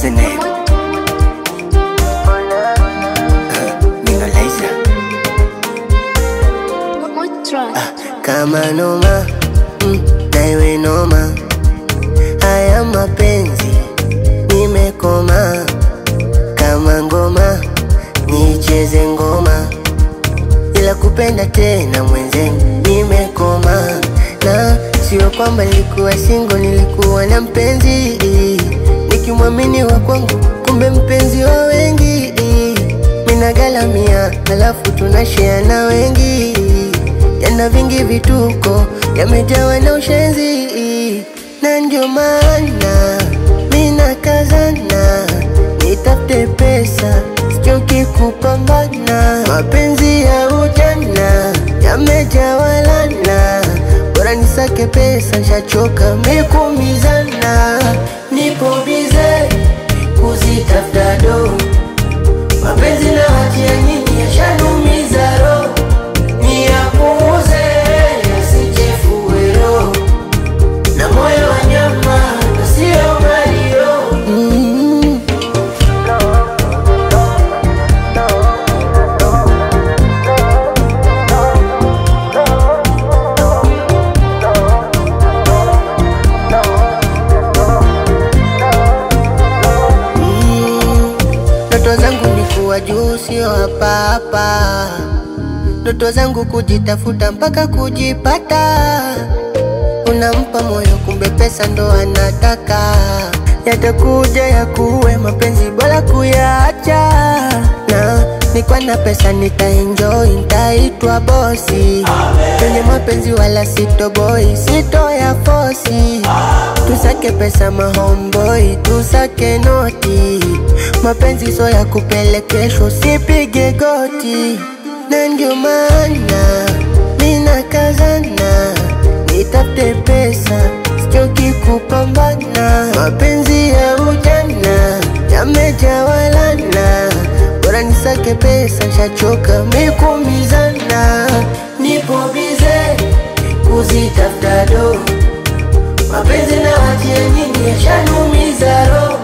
What's the name? Nino Liza. Kama noma, na iwe noma. Haya mapenzi nimekoma. Kama ngoma nicheze ngoma, ila kupenda tena mwenzenu nimekoma. Na sio kwamba nilikuwa single, nilikuwa na mpenzi, nikimwamini wa kwangu kumbe mpenzi wa wengi. Mina galamia alafu tunashare na wengi, yana vingi vituko yamejawa na ushenzi. Na ndio maana mina kazana nitafute pesa, sichoki kupambana. Mapenzi ya ujana yamejawa lana, bora nisake pesa, nishachoka mikumizana. Nipo bize kuzitafuta do, mapenzi na hatia nyingi yashanumiza roho. Niyapuuze yasijefue roho, na moyo wa nyama na sio Mario. Ndoto zangu ni kuwa juu, sio hapa hapa. Ndoto zangu kujitafuta mpaka kujipata. Unampa moyo kumbe pesa ndo anataka. Yatakuja ya kuwe mapenzi bora kuyaacha. Na nikwa na pesa nitaenjoy, nitaitwa bosi. Kwenye mapenzi wala sito boy, sito ya fosi. Tusake pesa mahomeboy, tusake noti. Mapenzi so ya kupelekesho, sipige goti. Na ndio maana mina kazana nitafute pesa, sichoki kupambana. Mapenzi ya ujana yamejawa lana, bora nisake pesa, nishachoka mikumizana. Nipo bize kuzitafuta do, mapenzi na hatia nyingi yashanumiza roho.